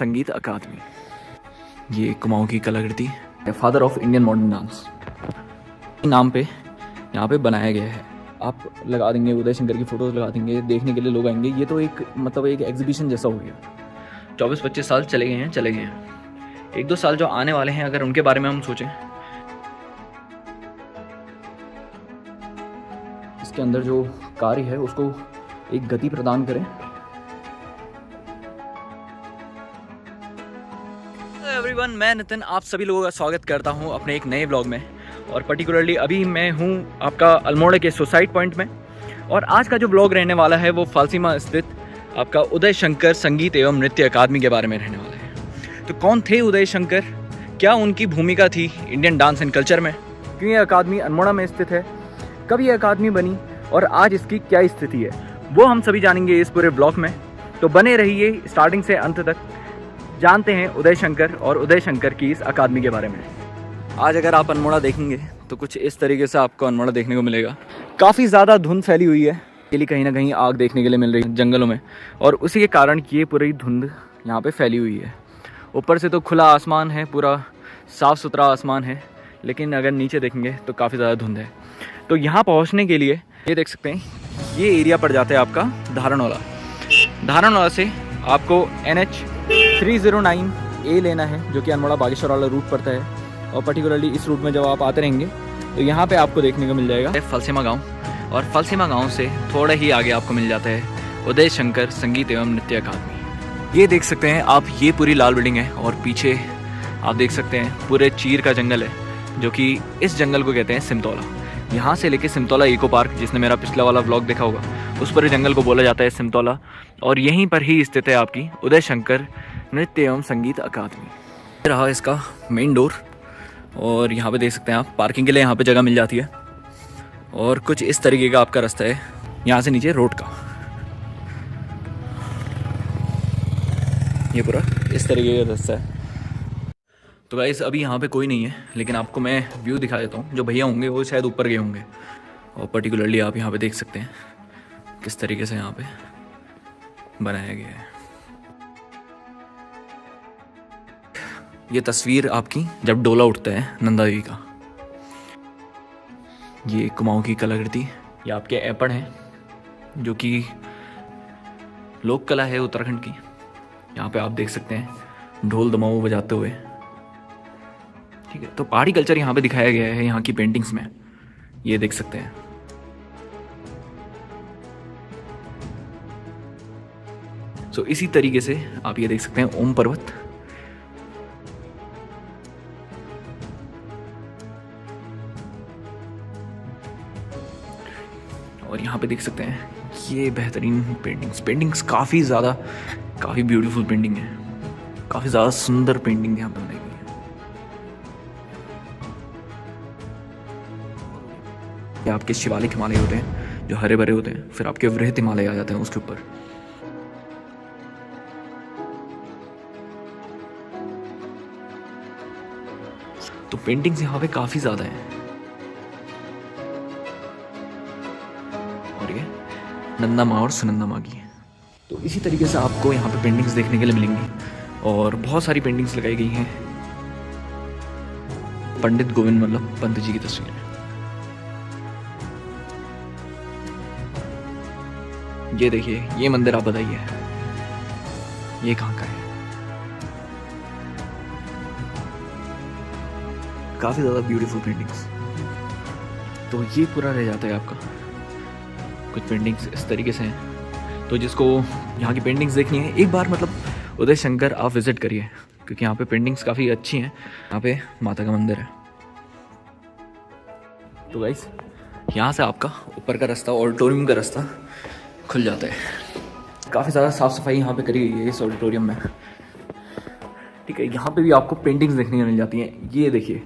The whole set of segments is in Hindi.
संगीत अकादमी। ये कुमाऊं की कलाकृति है, father of Indian modern dance नाम पे यहाँ पे बनाया गया है। आप लगा देंगे उदय शंकर की फ़ोटोज़ लगा देंगे, देखने के लिए लोग आएंगे। ये तो एक एक एग्जीबिशन जैसा हो गया। 24-25 साल चले गए हैं। 1-2 साल जो आने वाले हैं, अगर उनके बारे में हम सोचें, इसके अंदर जो कार्य है उसको एक गति प्रदान करें। एवरीवन, मैं नितिन आप सभी लोगों का स्वागत करता हूं अपने एक नए ब्लॉग में। और पर्टिकुलरली अभी मैं हूं आपका अल्मोड़ा के सुसाइड पॉइंट में। और आज का जो ब्लॉग रहने वाला है वो फालसीमा स्थित आपका उदय शंकर संगीत एवं नृत्य अकादमी के बारे में रहने वाला है। तो कौन थे उदय शंकर, क्या उनकी भूमिका थी इंडियन डांस एंड कल्चर में, क्यों ये अकादमी अल्मोड़ा में स्थित है, कब ये अकादमी बनी और आज इसकी क्या स्थिति है, वो हम सभी जानेंगे इस पूरे ब्लॉग में। तो बने रहिए स्टार्टिंग से अंत तक, जानते हैं उदय शंकर और उदय शंकर की इस अकादमी के बारे में। आज अगर आप अल्मोड़ा देखेंगे तो कुछ इस तरीके से आपको अल्मोड़ा देखने को मिलेगा। काफ़ी ज़्यादा धुंध फैली हुई है, इसलिए कहीं ना कहीं आग देखने के लिए मिल रही है जंगलों में, और उसी के कारण ये पूरी धुंध यहाँ पे फैली हुई है। ऊपर से तो खुला आसमान है, पूरा साफ़ सुथरा आसमान है, लेकिन अगर नीचे देखेंगे तो काफ़ी ज़्यादा धुंध है। तो यहाँ पहुँचने के लिए ये देख सकते हैं, ये एरिया पड़ जाता है आपका धारणवाला से आपको NH 309A लेना है, जो कि अल्मोड़ा बागेश्वर वाला रूट पड़ता है। और पर्टिकुलरली इस रूट में जब आप आते रहेंगे तो यहाँ पे आपको देखने को मिल जाएगा फलसीमा गांव, और फलसीमा गांव से थोड़ा ही आगे आपको मिल जाता है उदय शंकर संगीत एवं नृत्य अकादमी। ये देख सकते हैं आप, ये पूरी लाल बिल्डिंग है और पीछे आप देख सकते हैं पूरे चीर का जंगल है, जो कि इस जंगल को कहते हैं सिमतौला। यहाँ से लेके सिमतौला इको पार्क, जिसने मेरा पिछला वाला व्लॉग देखा होगा, उस पूरे जंगल को बोला जाता है सिमतौला। और यहीं पर ही स्थित है आपकी उदय शंकर नृत्य एवं संगीत अकादमी। रहा इसका मेन डोर, और यहाँ पे देख सकते हैं आप पार्किंग के लिए यहाँ पे जगह मिल जाती है। और कुछ इस तरीके का आपका रास्ता है यहाँ से नीचे रोड का, ये पूरा इस तरीके का रास्ता है। तो गाइस अभी यहाँ पे कोई नहीं है, लेकिन आपको मैं व्यू दिखा देता हूँ। जो भैया होंगे वो शायद ऊपर गए होंगे, और पर्टिकुलरली आप यहाँ पे देख सकते हैं किस तरीके से यहाँ पे बनाया गया है। ये तस्वीर आपकी जब डोला उठता है नंदा देवी का। ये कुमाऊं की कलाकृति, ये आपके ऐपड़ हैं, जो कि लोक कला है उत्तराखंड की। यहाँ पे आप देख सकते हैं ढोल दमाऊ बजाते हुए, ठीक है। तो पहाड़ी कल्चर यहाँ पे दिखाया गया है यहाँ की पेंटिंग्स में, ये देख सकते हैं। सो इसी तरीके से आप ये देख सकते हैं ओम पर्वत, और यहाँ पे देख सकते हैं ये बेहतरीन पेंटिंग्स काफ़ी ब्यूटीफुल पेंटिंग है, काफ़ी ज़्यादा सुंदर पेंटिंग यहाँ पे बनाई गई है। ये आपके शिवालिक हिमालय होते हैं जो हरे भरे होते हैं, फिर आपके वृहत हिमालय आ जाते हैं उसके ऊपर। तो पेंटिंग्स यहाँ पे काफ़ी ज़्यादा हैं। और ये नंदा माँ और सुनंदा माँ की है। तो इसी तरीके से आपको यहाँ पे पेंटिंग्स देखने के लिए मिलेंगी, और बहुत सारी पेंटिंग्स लगाई गई हैं। पंडित गोविंद वल्लभ पंत जी की तस्वीर है। ये देखिए, ये मंदिर आप बताइए ये कहाँ का है। काफ़ी ज़्यादा ब्यूटीफुल पेंटिंग्स। तो ये पूरा रह जाता है आपका। कुछ पेंटिंग्स इस तरीके से हैं, तो जिसको यहाँ की पेंटिंग्स देखनी है, एक बार उदय शंकर आप विज़िट करिए, क्योंकि यहाँ पे पेंटिंग्स काफ़ी अच्छी हैं। यहाँ पे माता का मंदिर है। तो गाइस यहाँ से आपका ऊपर का रास्ता, ऑडिटोरियम का रास्ता खुल जाता है। काफ़ी ज़्यादा साफ़ सफाई यहाँ पे करी गई है इस ऑडिटोरियम में, ठीक है। यहाँ पे भी आपको पेंटिंग्स देखने को मिल जाती हैं। ये देखिए,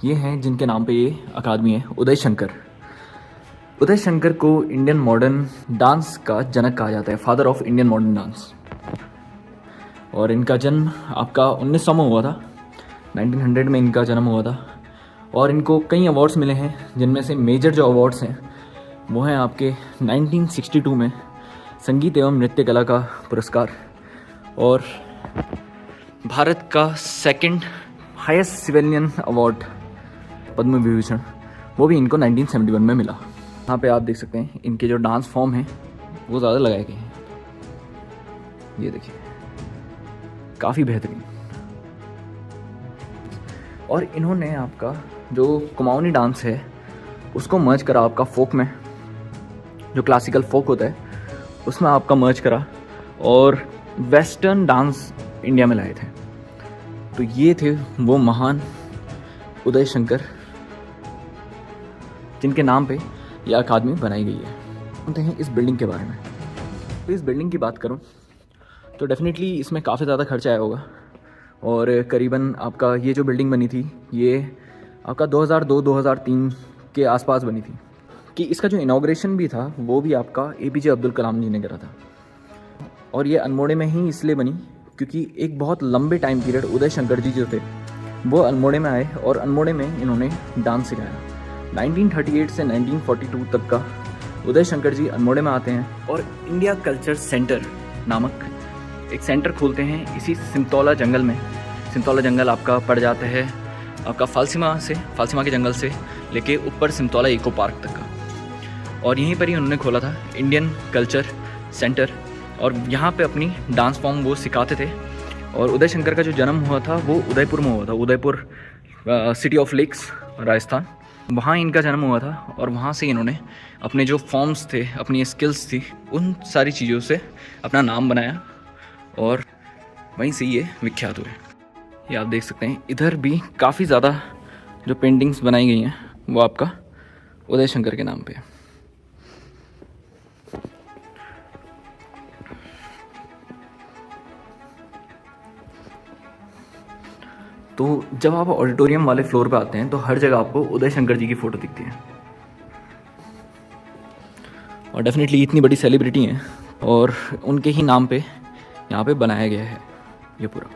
ये हैं जिनके नाम पे ये अकादमी है, उदय शंकर। उदय शंकर को इंडियन मॉडर्न डांस का जनक कहा जाता है, father of Indian modern dance. और इनका जन्म आपका 1900 में हुआ था, 1900 में इनका जन्म हुआ था। और इनको कई अवार्ड्स मिले हैं, जिनमें से मेजर जो अवार्ड्स हैं वो हैं आपके 1962 में संगीत एवं नृत्य कला का पुरस्कार, और भारत का second highest civilian award Padma Vibhushan, वो भी इनको 1971 में मिला। यहाँ पे आप देख सकते हैं इनके जो डांस फॉर्म हैं वो ज़्यादा लगाए गए हैं। ये देखिए काफ़ी बेहतरीन। और इन्होंने आपका जो कुमाऊनी डांस है उसको मर्ज करा आपका फोक में, जो क्लासिकल फोक होता है उसमें आपका मर्ज करा और वेस्टर्न डांस इंडिया में लाए थे। तो ये थे वो महान उदय शंकर जिनके नाम पे यह अकादमी बनाई गई है। जानते हैं इस बिल्डिंग के बारे में। तो इस बिल्डिंग की बात करूं तो डेफिनेटली इसमें काफ़ी ज़्यादा खर्चा आया होगा और करीबन आपका ये जो बिल्डिंग बनी थी ये आपका 2002-2003 के आसपास बनी थी। कि इसका जो इनॉग्रेशन भी था वो भी आपका APJ अब्दुल कलाम जी ने करा था। और ये अल्मोड़े में ही इसलिए बनी क्योंकि एक बहुत लंबे टाइम पीरियड उदय शंकर जी जो थे वो अल्मोड़े में आए और अल्मोड़े में इन्होंने डांस सिखाया। 1938 से 1942 तक का उदय शंकर जी अल्मोड़े में आते हैं और इंडिया कल्चर सेंटर नामक एक सेंटर खोलते हैं इसी सिमतौला जंगल में। सिमतौला जंगल आपका पड़ जाता है आपका फालसीमा के जंगल से लेके ऊपर सिमतौला इको पार्क तक का। और यहीं पर ही उन्होंने खोला था इंडियन कल्चर सेंटर और यहाँ पे अपनी डांस फॉर्म वो सिखाते थे। और उदय शंकर का जो जन्म हुआ था वो उदयपुर में हुआ था। Udaipur city of lakes Rajasthan, वहाँ इनका जन्म हुआ था। और वहाँ से इन्होंने अपने जो फॉर्म्स थे, अपनी स्किल्स थी, उन सारी चीज़ों से अपना नाम बनाया और वहीं से ये विख्यात हुए। ये आप देख सकते हैं इधर भी काफ़ी ज़्यादा जो पेंटिंग्स बनाई गई हैं वो आपका उदय शंकर के नाम पे है। तो जब आप ऑडिटोरियम वाले फ्लोर पे आते हैं तो हर जगह आपको उदय शंकर जी की फ़ोटो दिखती है। और डेफिनेटली इतनी बड़ी सेलिब्रिटी हैं और उनके ही नाम पे यहाँ पे बनाया गया है ये पूरा।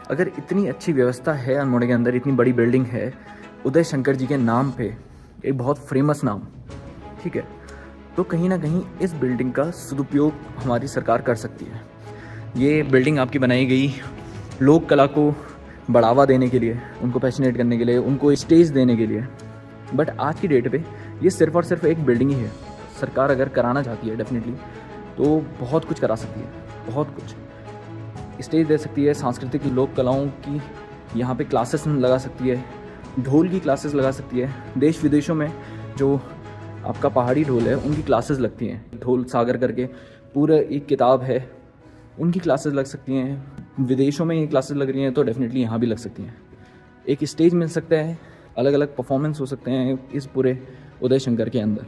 अगर इतनी अच्छी व्यवस्था है अल्मोड़े के अंदर, इतनी बड़ी बिल्डिंग है उदय शंकर जी के नाम पे, एक बहुत फेमस नाम, ठीक है, तो कहीं ना कहीं इस बिल्डिंग का सदुपयोग हमारी सरकार कर सकती है। ये बिल्डिंग आपकी बनाई गई लोक कला को बढ़ावा देने के लिए, उनको पैशनेट करने के लिए, उनको स्टेज देने के लिए। बट आज की डेट पे ये सिर्फ और सिर्फ एक बिल्डिंग ही है। सरकार अगर कराना चाहती है डेफिनेटली तो बहुत कुछ करा सकती है, बहुत कुछ स्टेज दे सकती है, सांस्कृतिक लोक कलाओं की यहाँ पे क्लासेस लगा सकती है, ढोल की क्लासेस लगा सकती है। देश विदेशों में जो आपका पहाड़ी ढोल है उनकी क्लासेस लगती हैं, ढोल सागर करके पूरा एक किताब है, उनकी क्लासेस लग सकती हैं। विदेशों में ये क्लासेस लग रही हैं तो डेफिनेटली यहाँ भी लग सकती हैं। एक स्टेज मिल सकता है, अलग अलग परफॉर्मेंस हो सकते हैं इस पूरे उदय शंकर के अंदर।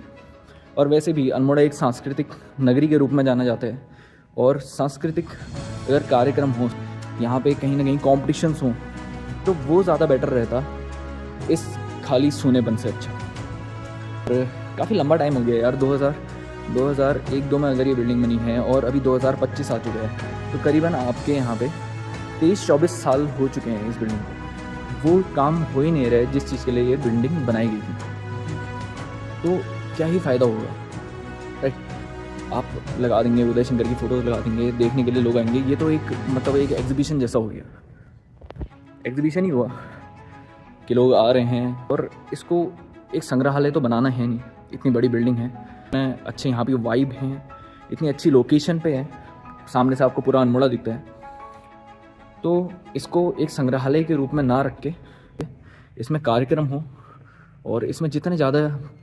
और वैसे भी अल्मोड़ा एक सांस्कृतिक नगरी के रूप में जाना जाता है और सांस्कृतिक अगर कार्यक्रम हो, यहाँ पे कहीं ना कहीं कॉम्पिटिशन्स हों तो वो ज़्यादा बेटर रहता इस खाली सूनेपन से अच्छा। और काफ़ी लंबा टाइम हो गया यार, 2001-2 में अगर ये बिल्डिंग बनी है और अभी 2025 आ चुका है तो करीबन आपके यहाँ पे 23-24 साल हो चुके हैं इस बिल्डिंग को। वो काम हो ही नहीं रहा है जिस चीज़ के लिए ये बिल्डिंग बनाई गई थी। तो क्या ही फ़ायदा होगा, राइट? आप लगा देंगे उदय शंकर की फ़ोटोज़ लगा देंगे, देखने के लिए लोग आएंगे, ये तो एक मतलब एक एग्जीबिशन जैसा हो गया। एग्जीबिशन ही हुआ कि लोग आ रहे हैं। और इसको एक संग्रहालय तो बनाना है नहीं, इतनी बड़ी बिल्डिंग है, अच्छे यहाँ पे वाइब हैं, इतनी अच्छी लोकेशन पे है, सामने से आपको पूरा अल्मोड़ा दिखता है। तो इसको एक संग्रहालय के रूप में ना रख के इसमें कार्यक्रम हो और इसमें जितने ज़्यादा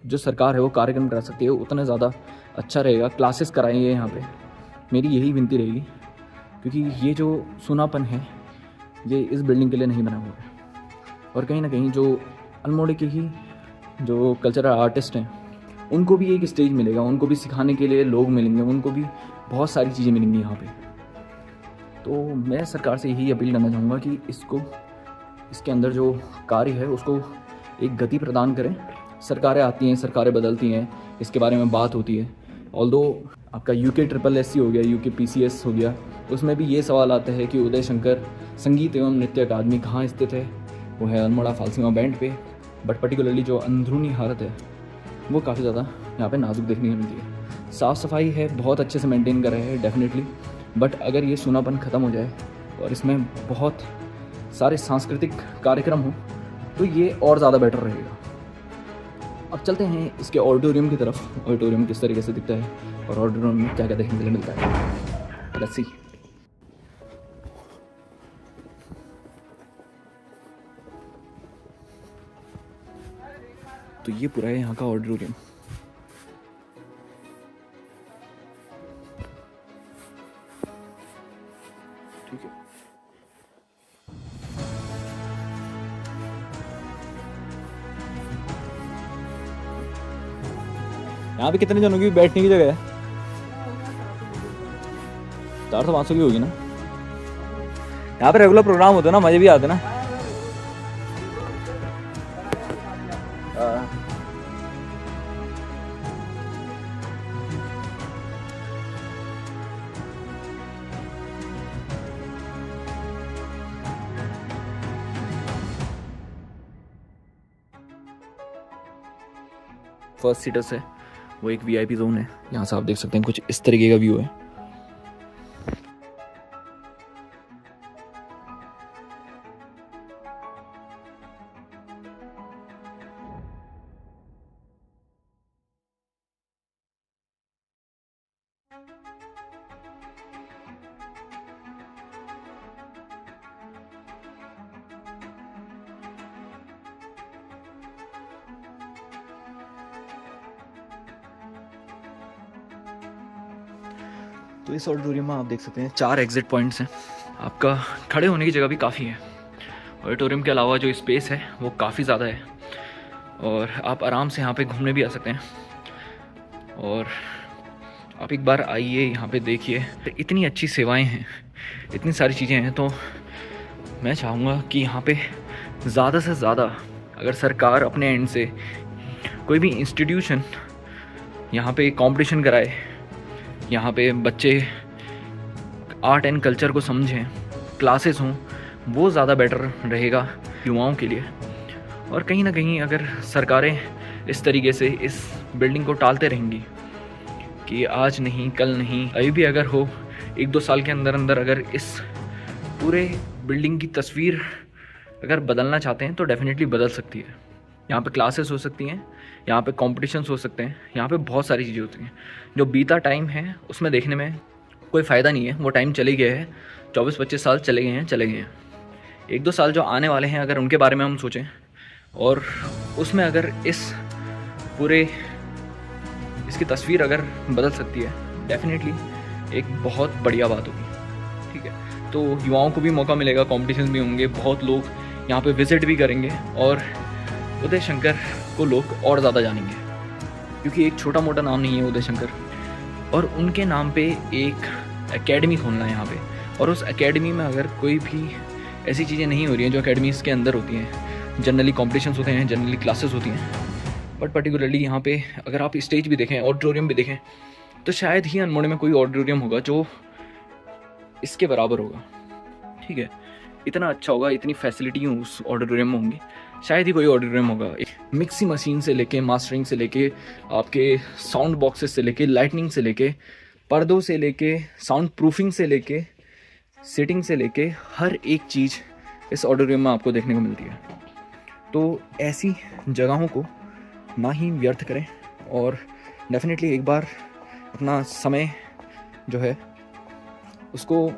जो सरकार है वो कार्यक्रम करा सकती है उतना ज़्यादा अच्छा रहेगा। क्लासेस कराएंगे यहाँ पे, मेरी यही विनती रहेगी, क्योंकि ये जो सुनापन है ये इस बिल्डिंग के लिए नहीं बना हुआ है। और कहीं ना कहीं जो अल्मोड़े के ही जो कल्चरल आर्टिस्ट हैं उनको भी एक स्टेज मिलेगा, उनको भी सिखाने के लिए लोग मिलेंगे, उनको भी बहुत सारी चीज़ें मिलेंगी यहाँ पे। तो मैं सरकार से यही अपील करना चाहूँगा कि इसके अंदर जो कार्य है उसको एक गति प्रदान करें। सरकारें आती हैं, सरकारें बदलती हैं, इसके बारे में बात होती है। ऑल्दो आपका UKSSC हो गया, UKPCS हो गया, उसमें भी ये सवाल आता है कि उदय शंकर संगीत एवं नृत्य अकादमी कहाँ स्थित है। वो है अल्मोड़ा फालसीमा बैंड पे। बट पर्टिकुलरली जो अंदरूनी हालत है वो काफ़ी ज़्यादा यहाँ पे नाजुक देखने को मिलती है। साफ़ सफाई है, बहुत अच्छे से मेंटेन कर रहे हैं डेफिनेटली, बट अगर ये सूनापन ख़त्म हो जाए और इसमें बहुत सारे सांस्कृतिक कार्यक्रम हो तो ये और ज़्यादा बेटर रहेगा। अब चलते हैं इसके ऑडिटोरियम की तरफ। ऑडिटोरियम किस तरीके से दिखता है और ऑडिटोरियम में क्या क्या देखने के लिए मिलता है, लेट्स सी। तो ये पूरा है यहाँ का ऑडिटोरियम। ठीक है, यहाँ पे कितने जनों की बैठने की जगह है? 400-500 की होगी ना। यहाँ पे रेगुलर प्रोग्राम होते हैं ना, मजे भी आते हैं ना। फर्स्ट सीटर्स है, वो एक वीआईपी जोन है। यहाँ से आप देख सकते हैं कुछ इस तरीके का व्यू है। तो इस ऑडिटोरियम में आप देख सकते हैं 4 एग्जिट पॉइंट्स हैं। आपका खड़े होने की जगह भी काफ़ी है। ऑडिटोरियम के अलावा जो स्पेस है वो काफ़ी ज़्यादा है और आप आराम से यहाँ पे घूमने भी आ सकते हैं। और आप एक बार आइए, यहाँ पे देखिए, इतनी अच्छी सेवाएं हैं, इतनी सारी चीज़ें हैं। तो मैं चाहूँगा कि यहाँ पे ज़्यादा से ज़्यादा अगर सरकार अपने एंड से कोई भी इंस्टीट्यूशन यहाँ पे कंपटीशन कराए, यहाँ पे बच्चे आर्ट एंड कल्चर को समझें, क्लासेस हों, वो ज़्यादा बेटर रहेगा युवाओं के लिए। और कहीं ना कहीं अगर सरकारें इस तरीके से इस बिल्डिंग को टालते रहेंगी कि आज नहीं कल नहीं, अभी भी अगर हो 1-2 साल के अंदर अंदर अगर इस पूरे बिल्डिंग की तस्वीर अगर बदलना चाहते हैं तो डेफिनेटली बदल सकती है। यहाँ पे क्लासेस हो सकती हैं, यहाँ पे कॉम्पिटिशन्स हो सकते हैं, यहाँ पे बहुत सारी चीज़ें होती हैं। जो बीता टाइम है उसमें देखने में कोई फ़ायदा नहीं है, वो टाइम चले गए हैं। 24-25 साल चले गए हैं। 1-2 साल जो आने वाले हैं अगर उनके बारे में हम सोचें और उसमें अगर इस पूरे इसकी तस्वीर अगर बदल सकती है, डेफिनेटली एक बहुत बढ़िया बात होगी। ठीक है, तो युवाओं को भी मौका मिलेगा, कॉम्पिटिशन भी होंगे, बहुत लोग यहाँ पे विज़िट भी करेंगे और उदय शंकर को लोग और ज़्यादा जानेंगे, क्योंकि एक छोटा मोटा नाम नहीं है उदय शंकर। और उनके नाम पे एक एकेडमी खोलना है यहाँ पे, और उस एकेडमी में अगर कोई भी ऐसी चीज़ें नहीं हो रही हैं जो एकेडमीज़ के अंदर होती हैं। जनरली कॉम्पिटिशन्स होते हैं, जनरली क्लासेस होती हैं, बट पर्टिकुलरली यहाँ पे अगर आप स्टेज भी देखें, ऑडिटोरियम भी देखें, तो शायद ही अनमोड़े में कोई ऑडिटोरियम होगा जो इसके बराबर होगा। ठीक है, इतना अच्छा होगा, इतनी फैसिलिटी उस ऑडिटोरियम में होंगी, शायद ही कोई ऑडिटोरियम होगा। मिक्सी मशीन से लेके, मास्टरिंग से लेके, आपके साउंड बॉक्सेस से लेके, लाइटनिंग से लेके, पर्दों से लेके, साउंड प्रूफिंग से लेके, सेटिंग से लेके, हर एक चीज़ इस ऑडिटोरियम में आपको देखने को मिलती है। तो ऐसी जगहों को ना ही व्यर्थ करें और डेफिनेटली एक बार अपना समय जो है उसको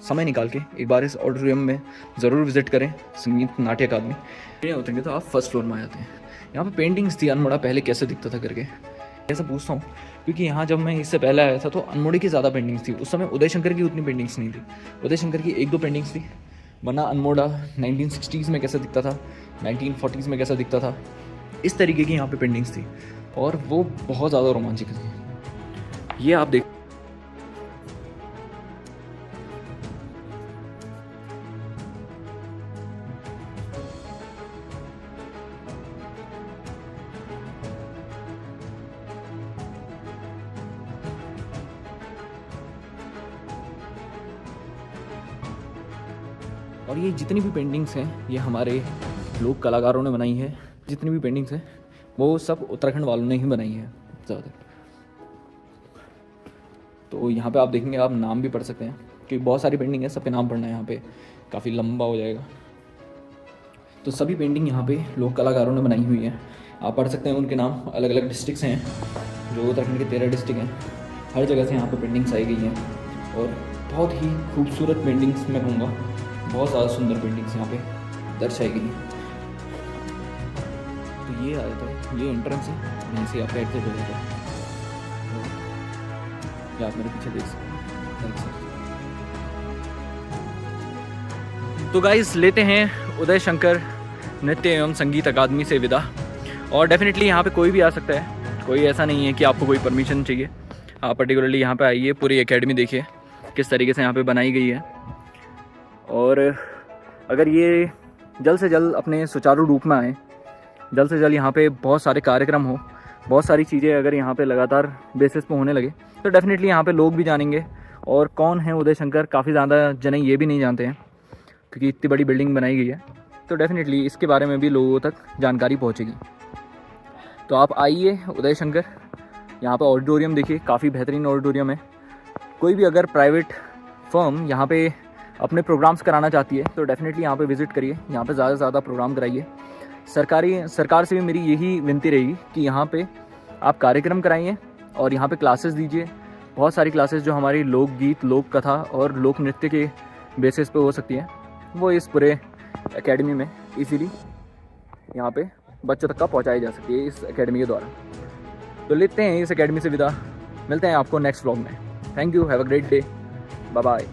समय निकाल के एक बार इस ऑडिटोरियम में ज़रूर विज़िट करें। संगीत नाट्य अकादमी उतरेंगे तो आप फर्स्ट फ्लोर में आ जाते हैं। यहाँ पे पेंटिंग्स थी अनमोड़ा पहले कैसे दिखता था करके, ऐसा पूछता हूँ क्योंकि यहाँ जब मैं इससे पहले आया था तो अनमोड़े की ज़्यादा पेंटिंग्स थी। उस समय उदय शंकर की उतनी पेंटिंग्स नहीं थी, उदय शंकर की 1-2 पेंटिंग्स थी, वरना अनमोड़ा 1960s में कैसा दिखता था, 1940s में कैसा दिखता था, इस तरीके की यहाँ पे पेंटिंग्स थी और वो बहुत ज़्यादा रोमांचक थी। ये आप देख और ये जितनी भी पेंटिंग्स हैं ये हमारे लोक कलाकारों ने बनाई है। जितनी भी पेंटिंग्स हैं वो सब उत्तराखंड वालों ने ही बनाई है ज़्यादा। तो यहाँ पे आप देखेंगे, आप नाम भी पढ़ सकते हैं क्योंकि बहुत सारी पेंटिंग है, सब पे नाम पढ़ना है यहाँ पे काफ़ी लंबा हो जाएगा। तो सभी पेंटिंग यहाँ पे लोक कलाकारों ने बनाई हुई है, आप पढ़ सकते हैं उनके नाम। अलग अलग डिस्ट्रिक्ट्स हैं, जो उत्तराखंड के 13 डिस्ट्रिक्ट हैं, हर जगह से यहाँ पे पेंटिंग्स आई गई हैं और बहुत ही खूबसूरत पेंटिंग्स मैं कहूँगा, बहुत ज़्यादा सुंदर पेंटिंग्स यहाँ पे दर्शाई गई हैं। तो ये आ जाता है, ये एंट्रेंस है, यहीं से आप एग्जिट हो जाता है। तो आप मेरे पीछे देख सकते हैं। तो गाइस लेते हैं उदय शंकर नृत्य एवं संगीत अकादमी से विदा। और डेफिनेटली यहाँ पे कोई भी आ सकता है, कोई ऐसा नहीं है कि आपको कोई परमिशन चाहिए। आप पर्टिकुलरली यहाँ पे आइए, पूरी एकेडमी देखिए किस तरीके से यहाँ पे बनाई गई है। और अगर ये जल्द से जल्द अपने सुचारू रूप में आए, जल्द से जल्द यहाँ पे बहुत सारे कार्यक्रम हो, बहुत सारी चीज़ें अगर यहाँ पे लगातार बेसिस पे होने लगे, तो डेफिनेटली यहाँ पे लोग भी जानेंगे। और कौन है उदय शंकर, काफ़ी ज़्यादा जने ये भी नहीं जानते हैं क्योंकि इतनी बड़ी बिल्डिंग बनाई गई है, तो डेफिनेटली इसके बारे में भी लोगों तक जानकारी पहुँचेगी। तो आप आइए उदय शंकर, यहाँ पे ऑडिटोरियम देखिए, काफ़ी बेहतरीन ऑडिटोरियम है। कोई भी अगर प्राइवेट फर्म यहाँ पे अपने प्रोग्राम्स कराना चाहती है तो डेफिनेटली यहाँ पे विज़िट करिए, यहाँ पे ज़्यादा से ज़्यादा प्रोग्राम कराइए। सरकार से भी मेरी यही विनती रहेगी कि यहाँ पे आप कार्यक्रम कराइए और यहाँ पे क्लासेस दीजिए। बहुत सारी क्लासेस जो हमारी लोकगीत, लोक कथा और लोक नृत्य के बेसिस पे हो सकती है, वो इस पूरे एकेडमी में इजीली यहाँ पे बच्चों तक का पहुँचाई जा सकती है इस एकेडमी के द्वारा। तो लेते हैं इस एकेडमी से विदा, मिलते हैं आपको नेक्स्ट व्लॉग में। Thank you, have a great day, bye bye.